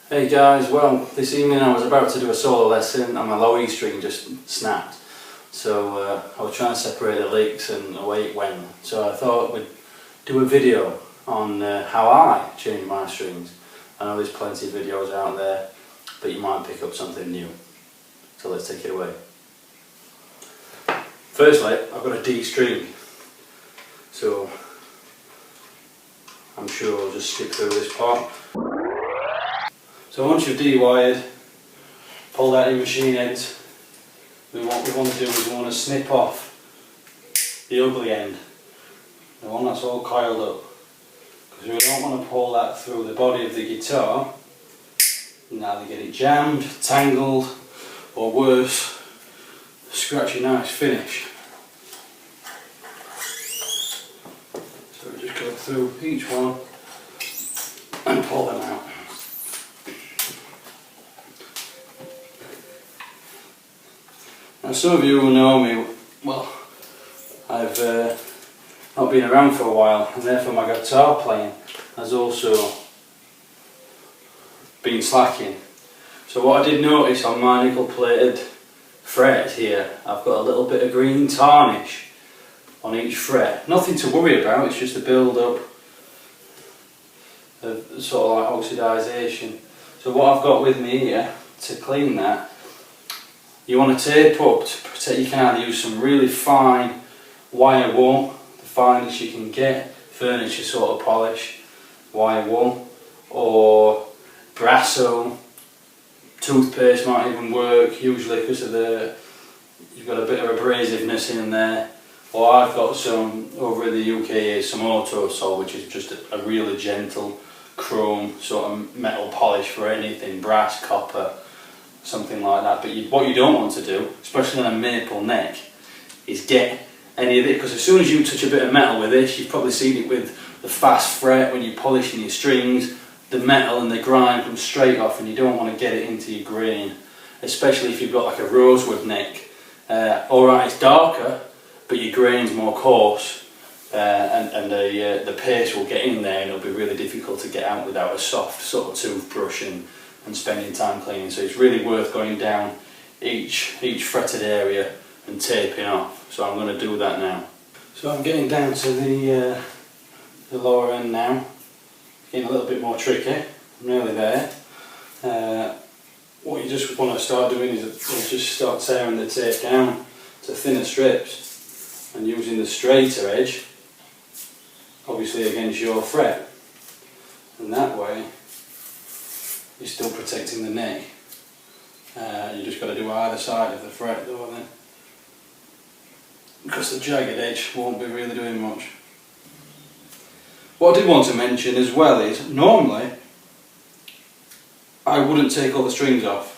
Hey guys, well this evening I was about to do a solo lesson and my low E string just snapped. So I was trying to separate the licks and away it went. So I thought we'd do a video on how I change my strings. I know there's plenty of videos out there, but you might pick up something new. So let's take it away. Firstly, I've got a D string. So I'm sure I'll just skip through this part. So once you've de-wired, pull out your machine heads. What we want to do is we want to snip off the ugly end, the one that's all coiled up, because we don't want to pull that through the body of the guitar and either get it jammed, tangled, or worse, scratch a nice finish. So we just go through each one and pull them out. Now some of you will know me, well, I've not been around for a while, and therefore my guitar playing has also been slacking. So what I did notice on my nickel plated fret here, I've got a little bit of green tarnish on each fret. Nothing to worry about, it's just a build up of sort of like oxidisation. So what I've got with me here to clean that, you want to tape up to protect. You can either use some really fine wire wool, the finest you can get, furniture sort of polish, wire wool, or Brasso, toothpaste might even work, usually because of you've got a bit of abrasiveness in there. Or I've got some, over in the UK, some Autosol, which is just a really gentle chrome sort of metal polish for anything, brass, copper, something like that. But what you don't want to do, especially on a maple neck, is get any of it, because as soon as you touch a bit of metal with this, you've probably seen it with the fast fret when you're polishing your strings, the metal and the grime comes straight off and you don't want to get it into your grain, especially if you've got like a rosewood neck. Alright, it's darker, but your grain's more coarse, and the paste will get in there and it'll be really difficult to get out without a soft sort of toothbrush and spending time cleaning. So it's really worth going down each fretted area and taping off. So I'm going to do that now. So I'm getting down to the lower end now. Getting a little bit more tricky. I'm nearly there. What you just want to start doing is just start tearing the tape down to thinner strips and using the straighter edge, obviously against your fret, and that way you're still protecting the neck. You just got to do either side of the fret though then, because the jagged edge won't be really doing much. What I did want to mention as well is, normally I wouldn't take all the strings off,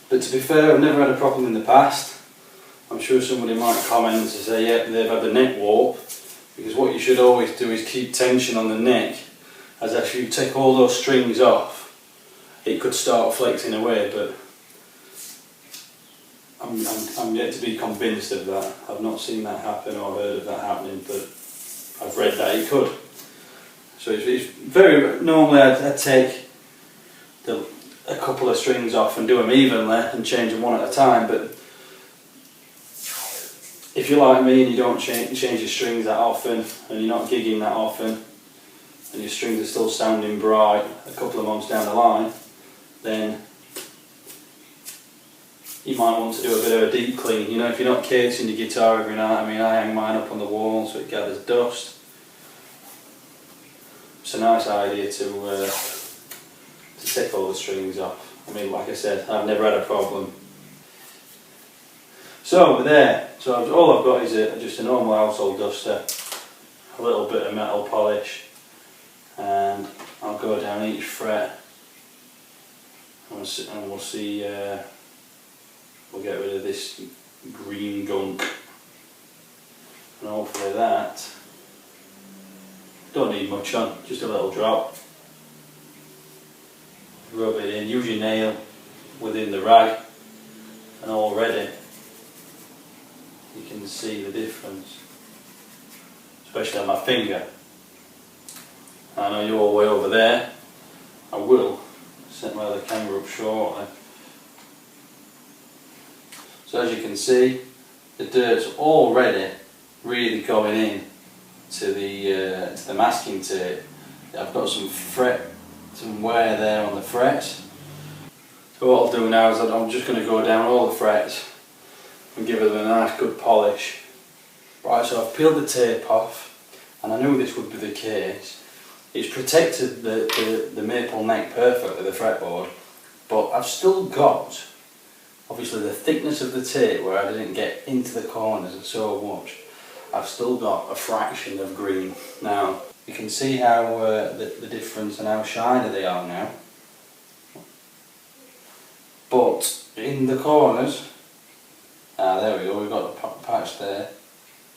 but to be fair, I've never had a problem in the past. I'm sure somebody might comment and say, yeah, they've had the neck warp, because what you should always do is keep tension on the neck, as if you take all those strings off, it could start flexing away, but I'm yet to be convinced of that. I've not seen that happen or heard of that happening, but I've read that it could. So it's very, normally I'd take a couple of strings off and do them evenly and change them one at a time, but if you're like me and you don't change your strings that often and you're not gigging that often and your strings are still sounding bright a couple of months down the line, then you might want to do a bit of a deep clean. You know, if you're not casing your guitar every night, I mean, I hang mine up on the wall so it gathers dust. It's a nice idea to take all the strings off. I mean, like I said, I've never had a problem. So we're there. So all I've got is just a normal household duster, a little bit of metal polish, and I'll go down each fret and we'll see, we'll get rid of this green gunk, and hopefully that, don't need much on, just a little drop. Rub it in, use your nail within the rag, and already you can see the difference, especially on my finger. I know you're all way over there. I will set my other camera up shortly. So as you can see, the dirt's already really going in to the masking tape. I've got some wear there on the frets. So what I'll do now is I'm just going to go down all the frets and give it a nice good polish. Right, so I've peeled the tape off, and I knew this would be the case. It's protected the maple neck perfectly, the fretboard, but I've still got, obviously, the thickness of the tape where I didn't get into the corners so much. I've still got a fraction of green. Now, you can see how the difference and how shiny they are now. But in the corners, there we go, we've got the patch there.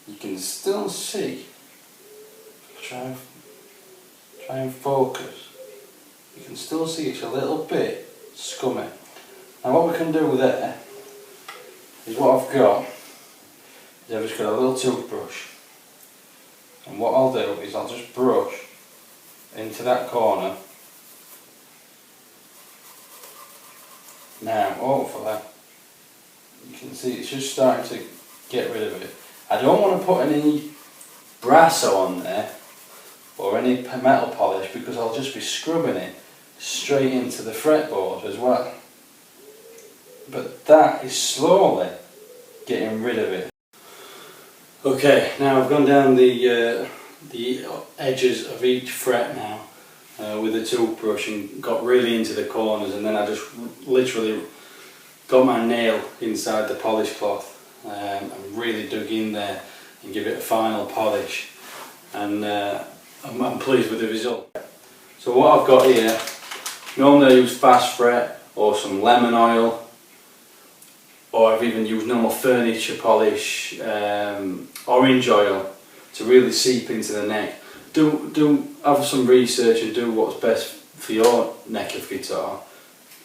You can still see, try and focus, you can still see it's a little bit scummy. Now what we can do there is, what I've got is I've just got a little toothbrush, and what I'll do is I'll just brush into that corner. Now hopefully you can see it's just starting to get rid of it. I don't want to put any brasso on there or any metal polish, because I'll just be scrubbing it straight into the fretboard as well. But that is slowly getting rid of it. Okay, now I've gone down the edges of each fret now with a toothbrush and got really into the corners, and then I just literally got my nail inside the polish cloth and really dug in there and give it a final polish, and I'm pleased with the result. So what I've got here, normally I use fast fret or some lemon oil, or I've even used normal furniture polish, orange oil, to really seep into the neck. Do have some research and do what's best for your neck of guitar,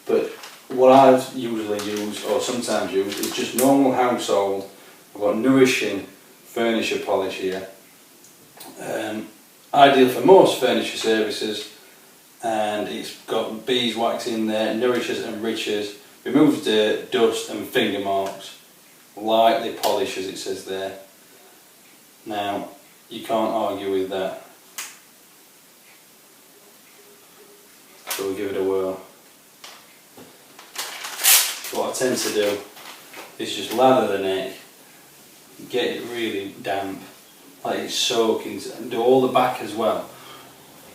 but what I've usually used, or sometimes use, is just normal household. I've got nourishing furniture polish here, ideal for most furniture services, and it's got beeswax in there, nourishes and enriches, removes dirt, dust and finger marks, lightly polishes, it says there. Now you can't argue with that, so we'll give it a whirl. What I tend to do is just lather the neck, get it really damp, like it's soaking, and do all the back as well,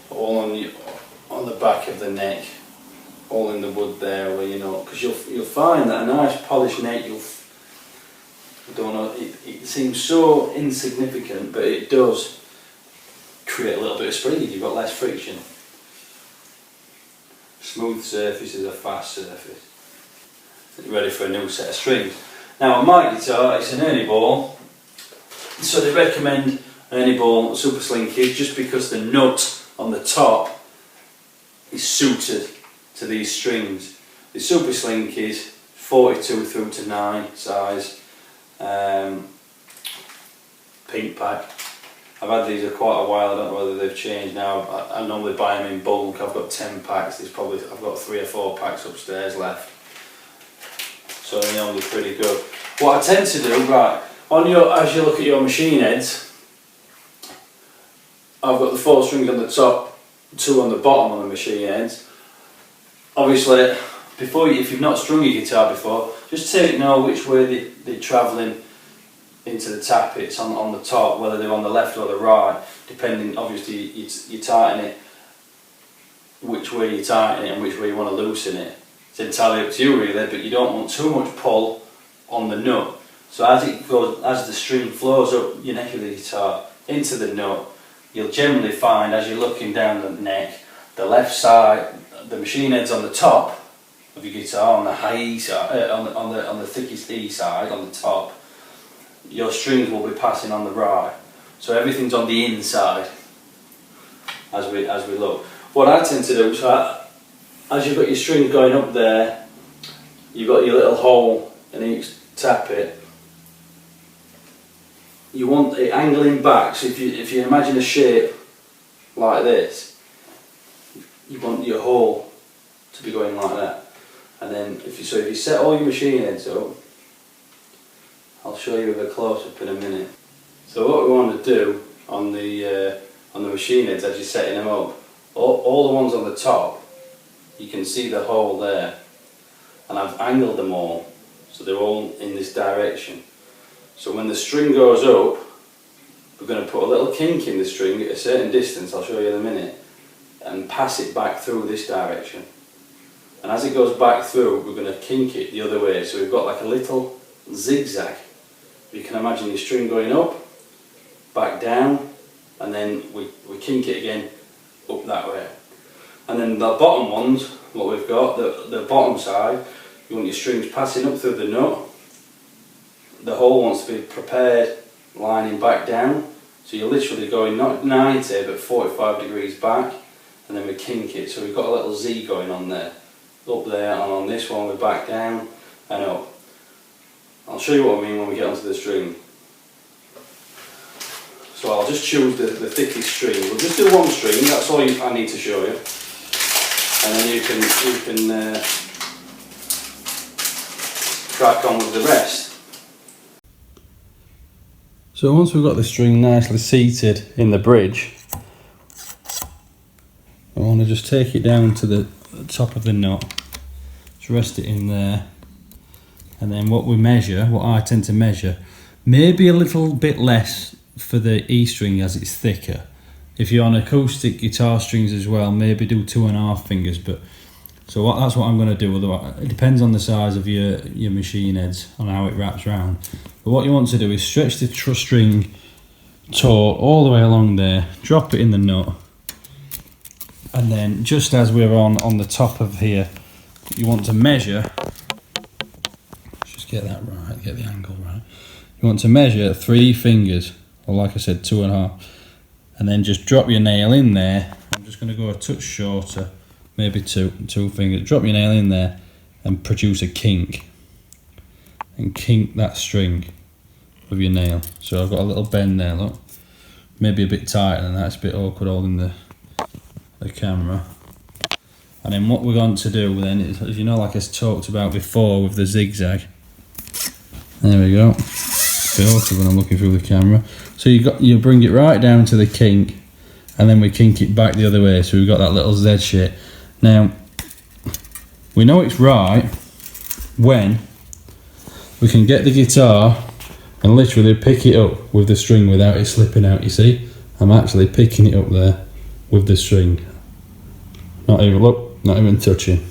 all on the back of the neck, all in the wood there, where because you'll find that a nice polished neck, it seems so insignificant, but it does create a little bit of spring if you've got less friction. Smooth surface is a fast surface. Ready for a new set of strings. Now on my guitar it's an Ernie ball, so they recommend Ernie ball super slinky just because the nut on the top is suited to these strings. The super slinkies 42 through to 9 size, pink pack. I've had these for quite a while, I don't know whether they've changed now. I normally buy them in bulk. I've got 10 packs, I've got 3 or 4 packs upstairs left. So they're normally pretty good. What I tend to do, right, as you look at your machine heads, I've got the 4 strings on the top, 2 on the bottom on the machine heads. Obviously, if you've not strung your guitar before, just take note which way they're travelling into the tappets on the top, whether they're on the left or the right, depending, obviously you tighten it, which way you tighten it and which way you want to loosen it. It's entirely up to you really, but you don't want too much pull on the nut. So as the string flows up your neck of the guitar into the nut, you'll generally find as you're looking down the neck, the left side, the machine head's on the top of your guitar, on the high E side, on the thickest E side, on the top. Your strings will be passing on the right, so everything's on the inside as we look. What I tend to do, as you've got your strings going up there, you've got your little hole in each tappet. You want it angling back, so if you imagine a shape like this, you want your hole to be going like that. And then if you set all your machine heads up, I'll show you with a close-up in a minute. So what we want to do on the machine heads as you're setting them up, all the ones on the top, you can see the hole there, and I've angled them all so they're all in this direction. So when the string goes up, we're going to put a little kink in the string at a certain distance, I'll show you in a minute, and pass it back through this direction. And as it goes back through, we're going to kink it the other way, so we've got like a little zigzag. You can imagine your string going up, back down, and then we kink it again up that way. And then the bottom ones, what we've got, the bottom side, you want your strings passing up through the nut. The hole wants to be prepared, lining back down. So you're literally going not 90 but 45 degrees back, and then we kink it. So we've got a little Z going on there. Up there, and on this one we're back down and up. I'll show you what I mean when we get onto the string. So I'll just choose the thickest string. We'll just do one string, that's all I need to show you. And then you can crack on with the rest. So once we've got the string nicely seated in the bridge, I want to just take it down to the top of the knot, just rest it in there, and then what I tend to measure, maybe a little bit less for the E string as it's thicker. If you're on acoustic guitar strings as well, maybe do 2.5 fingers. But that's what I'm going to do. Otherwise, it depends on the size of your machine heads on how it wraps around. But what you want to do is stretch the string taut all the way along there, drop it in the nut, and then just as we're on the top of here, you want to measure. Let's just get that right, get the angle right. You want to measure 3 fingers, or like I said, 2.5. And then just drop your nail in there. I'm just going to go a touch shorter, maybe two fingers. Drop your nail in there and produce a kink. And kink that string with your nail. So I've got a little bend there, look. Maybe a bit tighter than that, it's a bit awkward holding the camera. And then what we're going to do then is, as you know, like I talked about before with the zigzag. There we go. It's a bit awkward when I'm looking through the camera. So you bring it right down to the kink, and then we kink it back the other way, so we've got that little Z shape. Now, we know it's right when we can get the guitar and literally pick it up with the string without it slipping out, you see? I'm actually picking it up there with the string. Not even touching.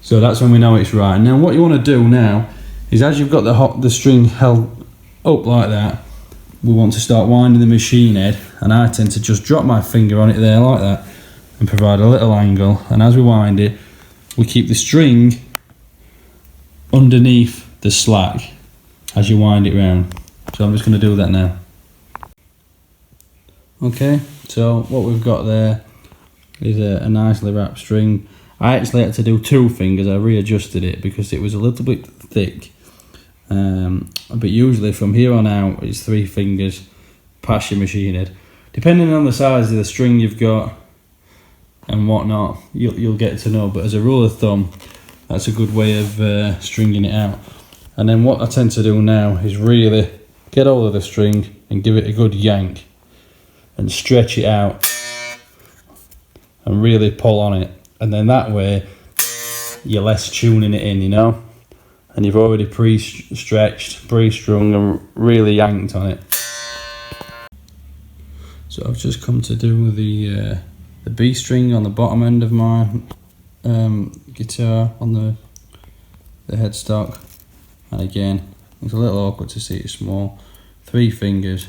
So that's when we know it's right. Now what you want to do now is, as you've got the string held up like that, we want to start winding the machine head, and I tend to just drop my finger on it there like that and provide a little angle, and as we wind it, we keep the string underneath the slack as you wind it round. So I'm just going to do that now. Okay, so what we've got there is a nicely wrapped string. I actually had to do 2 fingers, I readjusted it because it was a little bit thick. But usually from here on out it's 3 fingers past your machine head. Depending on the size of the string you've got and whatnot, you'll get to know, but as a rule of thumb, that's a good way of stringing it out. And then what I tend to do now is really get hold of the string and give it a good yank and stretch it out and really pull on it, and then that way you're less tuning it in, you know, and you've already pre-stretched, pre-strung and really yanked on it. So I've just come to do the B string on the bottom end of my guitar on the headstock, and again it's a little awkward to see it small. 3 fingers,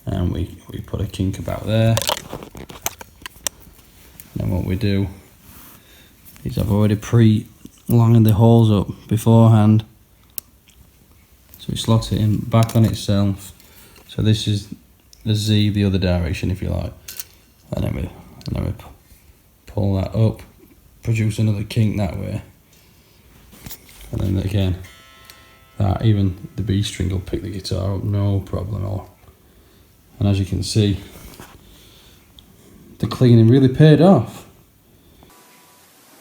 and we put a kink about there. And then what we do is I've already lined the holes up beforehand, so we slot it in back on itself. So this is the Z the other direction, if you like, and then we pull that up, produce another kink that way, and then again that even the B string will pick the guitar up, no problem at all. And as you can see, the cleaning really paid off.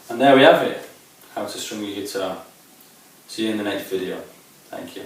And And there we have it, how to string your guitar. See you in the next video. Thank you.